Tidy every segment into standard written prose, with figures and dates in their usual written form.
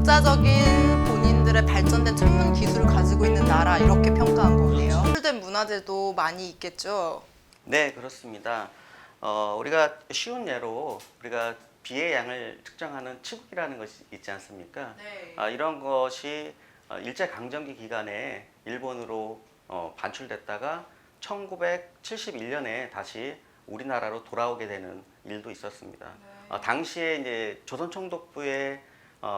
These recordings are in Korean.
독자적인 본인들의 발전된 천문 기술을 가지고 있는 나라 이렇게 평가한 거네요. 발전된 문화재도 많이 있겠죠. 네, 그렇습니다. 우리가 쉬운 예로 우리가 비의 양을 측정하는 치국이라는 것이 있지 않습니까? 네. 이런 것이 일제강점기 기간에 일본으로 반출됐다가 1971년에 다시 우리나라로 돌아오게 되는 일도 있었습니다. 당시에 이제 조선총독부의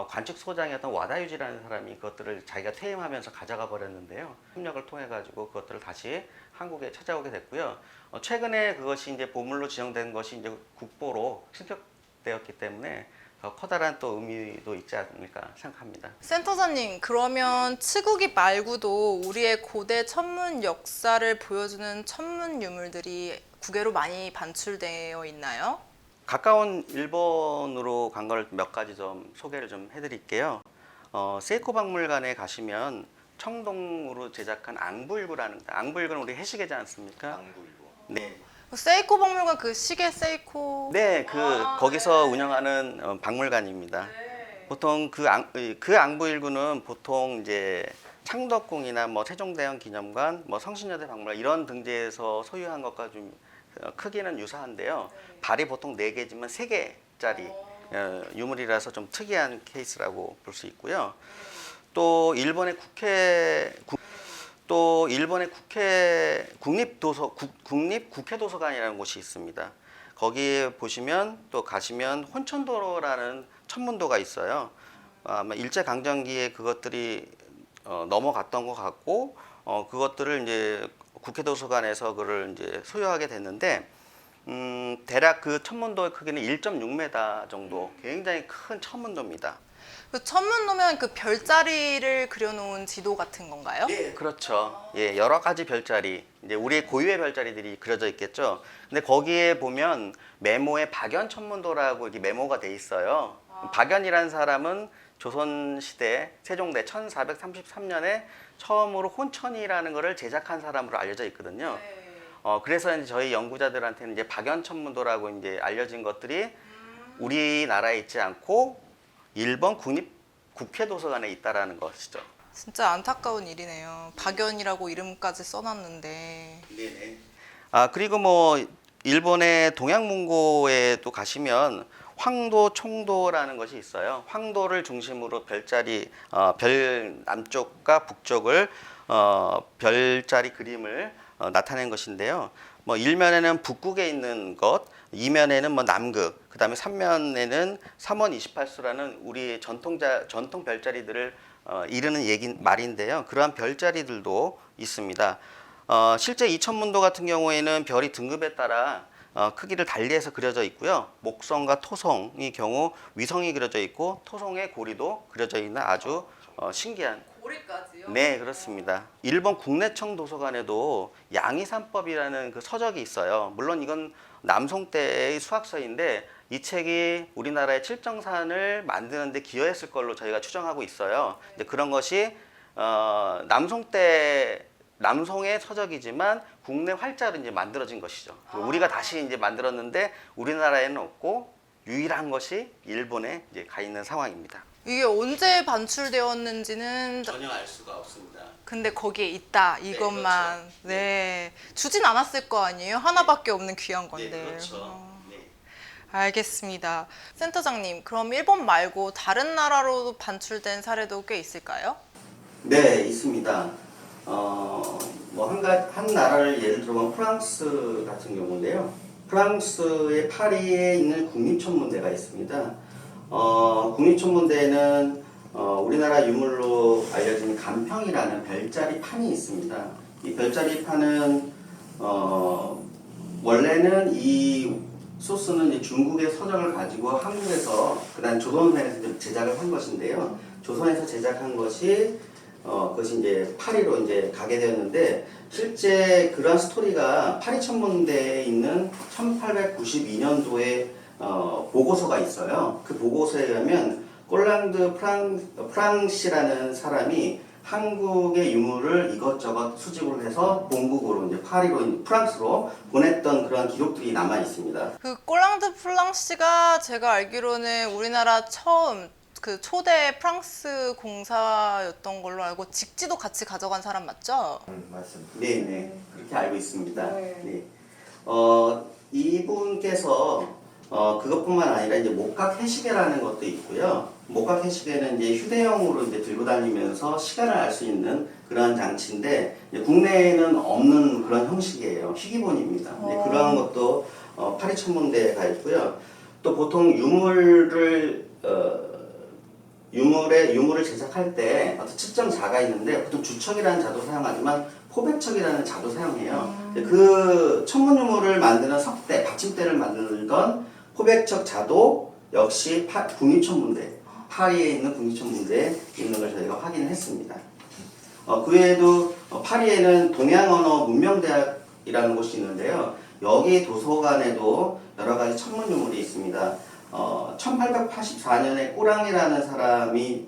관측소장이었던 와다유지라는 사람이 그것들을 자기가 퇴임하면서 가져가 버렸는데요. 협력을 통해 가지고 그것들을 다시 한국에 찾아오게 됐고요. 최근에 그것이 이제 보물로 지정된 것이 이제 국보로 승격되었기 때문에 더 커다란 또 의미도 있지 않을까 생각합니다. 센터장님, 그러면 치국이 말고도 우리의 고대 천문 역사를 보여주는 천문 유물들이 국외로 많이 반출되어 있나요? 가까운 일본으로 간 걸 몇 가지 좀 소개를 좀 해드릴게요. 세이코 박물관에 가시면 청동으로 제작한 앙부일구라는, 앙부일구는 우리 해시계지 않습니까? 앙부일구. 네. 세이코 박물관 그 시계 세이코. 네, 거기서 운영하는 박물관입니다. 네. 보통 그 앙부일구는 보통 이제 창덕궁이나 뭐 세종대왕 기념관, 뭐 성신여대 박물관 이런 등재에서 소유한 것과 좀 크기는 유사한데요. 발이 보통 4개지만 3개짜리 유물이라서 좀 특이한 케이스라고 볼 수 있고요. 또 일본의 국립국회도서관이라는 곳이 있습니다. 거기에 보시면 또 가시면 혼천도로라는 천문도가 있어요. 아마 일제강점기에 그것들이 넘어갔던 것 같고 그것들을 이제 국회도서관에서 그걸 이제 소유하게 됐는데 대략 그 천문도의 크기는 1.6m 정도, 굉장히 큰 천문도입니다. 그 천문도면 그 별자리를 그려놓은 지도 같은 건가요? 예, 그렇죠. 예, 여러 가지 별자리, 이제 우리의 고유의 별자리들이 그려져 있겠죠. 근데 거기에 보면 메모에 박연천문도라고 이렇게 메모가 돼 있어요. 박연이라는 사람은 조선시대 세종대 1433년에 처음으로 혼천이라는 것을 제작한 사람으로 알려져 있거든요. 그래서 이제 저희 연구자들한테는 이제 박연천문도라고 이제 알려진 것들이 우리나라에 있지 않고 일본 국회도서관에 있다라는 것이죠. 진짜 안타까운 일이네요. 박연이라고 이름까지 써놨는데. 네네. 그리고 뭐 일본의 동양문고에도 가시면 황도, 총도라는 것이 있어요. 황도를 중심으로 별자리, 별 남쪽과 북쪽을 별자리 그림을 나타낸 것인데요. 뭐 1면에는 북극에 있는 것, 2면에는 뭐 남극, 그다음에 3면에는 3원 28수라는 우리의 전통 별자리들을 이르는 말인데요. 그러한 별자리들도 있습니다. 실제 이천문도 같은 경우에는 별이 등급에 따라 크기를 달리해서 그려져 있고요. 목성과 토성의 경우 위성이 그려져 있고 토성의 고리도 그려져 있는 아주 신기한. 고리까지요? 네, 그렇습니다. 일본 국내청 도서관에도 양이산법이라는 그 서적이 있어요. 물론 이건 남송 때의 수학서인데 이 책이 우리나라의 칠정산을 만드는 데 기여했을 걸로 저희가 추정하고 있어요. 근데 그런 것이 남송의 서적이지만 국내 활자로 이제 만들어진 것이죠. 우리가 다시 이제 만들었는데 우리나라에는 없고 유일한 것이 일본에 이제 가 있는 상황입니다. 이게 언제 반출되었는지는 전혀 알 수가 없습니다. 근데 거기에 있다 이것만. 그렇죠. 네. 주진 않았을 거 아니에요? 하나밖에 없는 귀한 건데. 네, 그렇죠. 네. 알겠습니다. 센터장님, 그럼 일본 말고 다른 나라로도 반출된 사례도 꽤 있을까요? 네, 있습니다. 뭐 한 나라를 예를 들면 프랑스 같은 경우인데요. 프랑스의 파리에 있는 국립천문대가 있습니다. 국립천문대에는 우리나라 유물로 알려진 간평이라는 별자리판이 있습니다. 이 별자리판은 원래는 이 소스는 이제 중국의 서적을 가지고 한국에서 그다음 조선에서 제작을 한 것인데요. 조선에서 제작한 것이 그것이 이제 파리로 이제 가게 되었는데 실제 그런 스토리가 파리 천문대에 있는 1892년도에 보고서가 있어요. 그 보고서에 의하면 꼴랑드 프랑시라는 사람이 한국의 유물을 이것저것 수집을 해서 본국으로 이제 파리로 프랑스로 보냈던 그런 기록들이 남아 있습니다. 그 꼴랑드 플랑시가 제가 알기로는 우리나라 처음 그 초대 프랑스 공사였던 걸로 알고 직지도 같이 가져간 사람 맞죠? 맞습니다. 네네 그렇게 알고 있습니다. 네. 네. 이분께서 그것뿐만 아니라 이제 목각 해시계라는 것도 있고요. 목각 해시계는 이제 휴대용으로 이제 들고 다니면서 시간을 알 수 있는 그런 장치인데 이제 국내에는 없는 그런 형식이에요. 희귀본입니다. 네, 그러한 것도 파리 천문대에 가 있고요. 또 보통 유물을 제작할 때 어떤 측정 자가 있는데 보통 주척이라는 자도 사용하지만 포백척이라는 자도 사용해요. 그 천문 유물을 만드는 석대, 받침대를 만들던 포백척 자도 역시 국립천문대, 파리에 있는 국립천문대에 있는 걸 저희가 확인했습니다. 그 외에도 파리에는 동양언어 문명대학이라는 곳이 있는데요. 여기 도서관에도 여러 가지 천문 유물이 있습니다. 1884년에 꼬랑이라는 사람이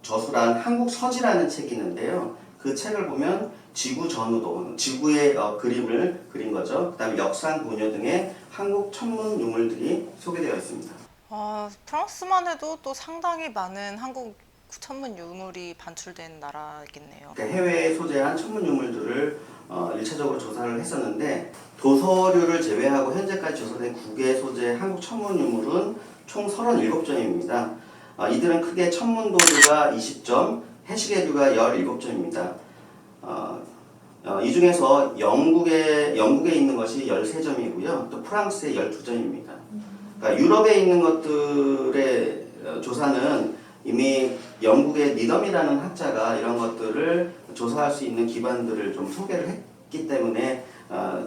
저술한 한국 서지라는 책이 있는데요. 그 책을 보면 지구 전후도, 지구의 그림을 그린 거죠. 그 다음에 역상 고녀 등의 한국 천문 유물들이 소개되어 있습니다. 프랑스만 해도 또 상당히 많은 한국 천문 유물이 반출된 나라겠네요. 해외에 소재한 천문 유물들을 1차적으로 조사를 했었는데 도서류를 제외하고 현재까지 조사된 국외 소재 한국 천문 유물은 총 37점입니다. 이들은 크게 천문도류가 20점, 해시계류가 17점입니다. 이 중에서 영국에 있는 것이 13점이고요. 또 프랑스에 12점입니다. 그러니까 유럽에 있는 것들의 조사는 이미 영국의 니덤이라는 학자가 이런 것들을 조사할 수 있는 기반들을 좀 소개를 했기 때문에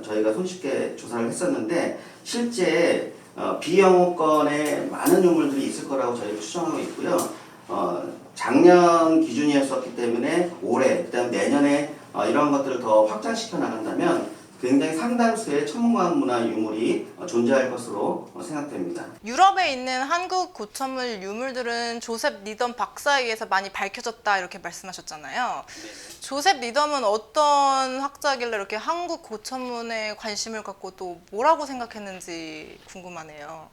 저희가 손쉽게 조사를 했었는데 실제 비영호권에 많은 유물들이 있을 거라고 저희가 추정하고 있고요. 작년 기준이었었기 때문에 올해, 그다음 내년에 이런 것들을 더 확장시켜 나간다면 굉장히 상당수의 천문과학 문화 유물이 존재할 것으로 생각됩니다. 유럽에 있는 한국 고천물 유물들은 조셉 니덤 박사에 의해서 많이 밝혀졌다 이렇게 말씀하셨잖아요. 조셉 니덤은 어떤 학자길래 이렇게 한국 고천문에 관심을 갖고 또 뭐라고 생각했는지 궁금하네요.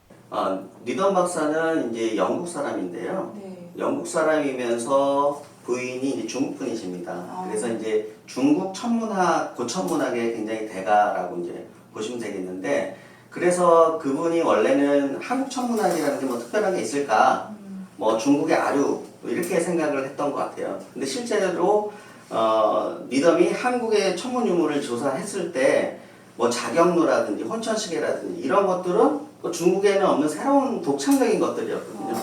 니덤 박사는 이제 영국 사람인데요. 네. 영국 사람이면서 부인이 이제 중국 분이십니다. 그래서 이제 중국 천문학, 고천문학의 굉장히 대가라고 이제 보시면 되겠는데, 그래서 그분이 원래는 한국 천문학이라는 게 뭐 특별한 게 있을까? 뭐 중국의 아류 이렇게 생각을 했던 것 같아요. 근데 실제로 니덤이 한국의 천문 유물을 조사했을 때 뭐 자경루라든지 혼천시계라든지 이런 것들은 또 중국에는 없는 새로운 독창적인 것들이었거든요.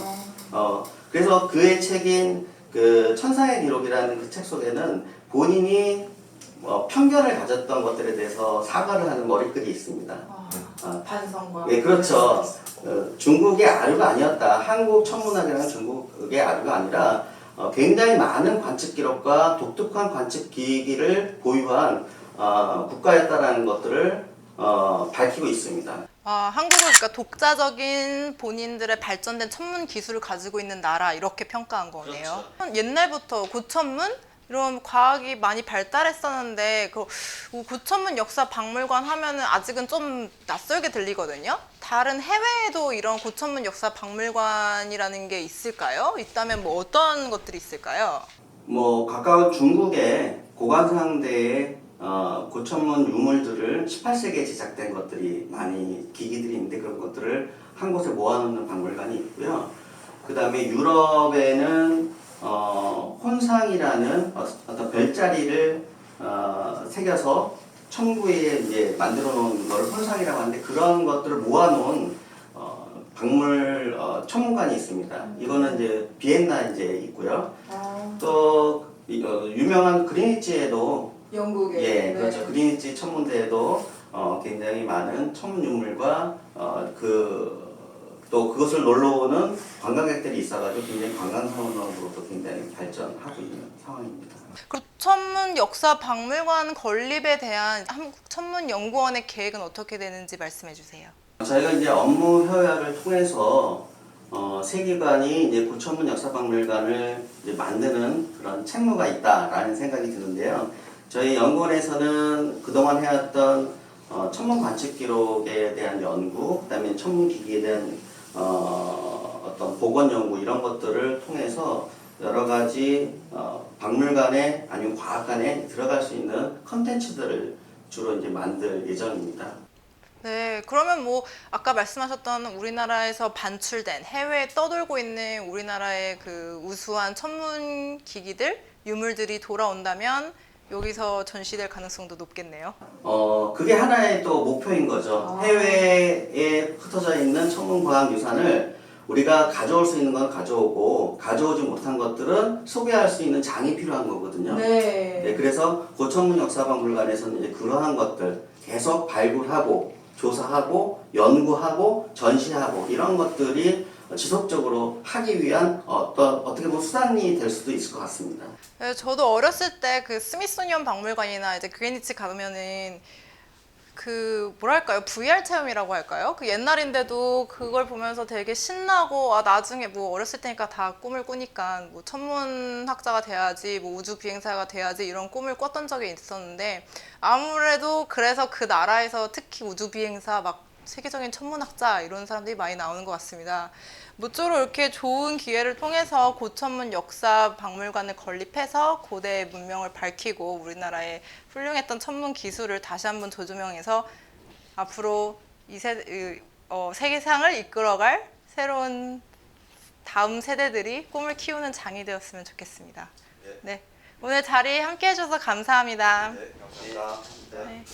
그래서 그의 책인 그 천상의 기록이라는 그 책 속에는 본인이 편견을 가졌던 것들에 대해서 사과를 하는 머리글이 있습니다. 반성과. 네, 그렇죠. 중국의 아류가 아니었다. 한국 천문학이라는 중국의 아류가 아니라 굉장히 많은 관측 기록과 독특한 관측 기기를 보유한 국가였다라는 것들을 밝히고 있습니다. 한국은 그러니까 독자적인 본인들의 발전된 천문 기술을 가지고 있는 나라 이렇게 평가한 거네요. 그렇죠. 옛날부터 고천문 이런 과학이 많이 발달했었는데 그 고천문 역사 박물관 하면은 아직은 좀 낯설게 들리거든요. 다른 해외에도 이런 고천문 역사 박물관이라는 게 있을까요? 있다면 뭐 어떤 것들이 있을까요? 뭐 가까운 중국의 고관상대의 고천문 유물들을 18세기에 제작된 것들이 많이 기기들이 있는데 그런 것들을 한 곳에 모아놓는 박물관이 있고요. 그 다음에 유럽에는 혼상이라는 어떤 별자리를 새겨서 천구에 이제 만들어 놓은 거를 혼상이라고 하는데 그런 것들을 모아놓은 박물 천문관이 있습니다. 이거는 이제 비엔나 이제 있고요. 또 유명한 그리니치에도 영국에. 예, 그렇죠. 그리니치 천문대에도 굉장히 많은 천문 유물과 또 그것을 놀러 오는 관광객들이 있어가지고 굉장히 관광 산업으로도 굉장히 발전하고 있는 상황입니다. 천문 역사 박물관 건립에 대한 한국천문연구원의 계획은 어떻게 되는지 말씀해 주세요. 저희가 이제 업무 협약을 통해서 세 기관이 이제 고천문 역사박물관을 이제 만드는 그런 책무가 있다라는 생각이 드는데요. 저희 연구원에서는 그동안 해왔던 천문 관측 기록에 대한 연구, 그다음에 천문 기기에 대한 어떤 보건 연구 이런 것들을 통해서 여러 가지 박물관에 아니면 과학관에 들어갈 수 있는 컨텐츠들을 주로 이제 만들 예정입니다. 네, 그러면 뭐 아까 말씀하셨던 우리나라에서 반출된 해외에 떠돌고 있는 우리나라의 그 우수한 천문 기기들, 유물들이 돌아온다면 여기서 전시될 가능성도 높겠네요. 그게 하나의 또 목표인 거죠. 해외에 흩어져 있는 천문과학유산을 우리가 가져올 수 있는 건 가져오고 가져오지 못한 것들은 소개할 수 있는 장이 필요한 거거든요. 네, 그래서 고천문역사박물관에서는 이제 그러한 것들 계속 발굴하고 조사하고 연구하고 전시하고 이런 것들이 지속적으로 하기 위한 어떻게 보면 수단이 될 수도 있을 것 같습니다. 네, 저도 어렸을 때 그 스미소니언 박물관이나 이제 그리니치 가면은 그 뭐랄까요, VR 체험이라고 할까요? 그 옛날인데도 그걸 보면서 되게 신나고, 아 나중에 뭐 어렸을 때니까 다 꿈을 꾸니까 뭐 천문학자가 돼야지, 뭐 우주 비행사가 돼야지 이런 꿈을 꿨던 적이 있었는데, 아무래도 그래서 그 나라에서 특히 우주 비행사 막 세계적인 천문학자 이런 사람들이 많이 나오는 것 같습니다. 모쪼록 이렇게 좋은 기회를 통해서 고천문 역사 박물관을 건립해서 고대의 문명을 밝히고 우리나라의 훌륭했던 천문 기술을 다시 한번 조명해서 앞으로 세계상을 이끌어갈 새로운 다음 세대들이 꿈을 키우는 장이 되었으면 좋겠습니다. 네, 오늘 자리 함께 해주셔서 감사합니다. 네, 감사합니다. 네.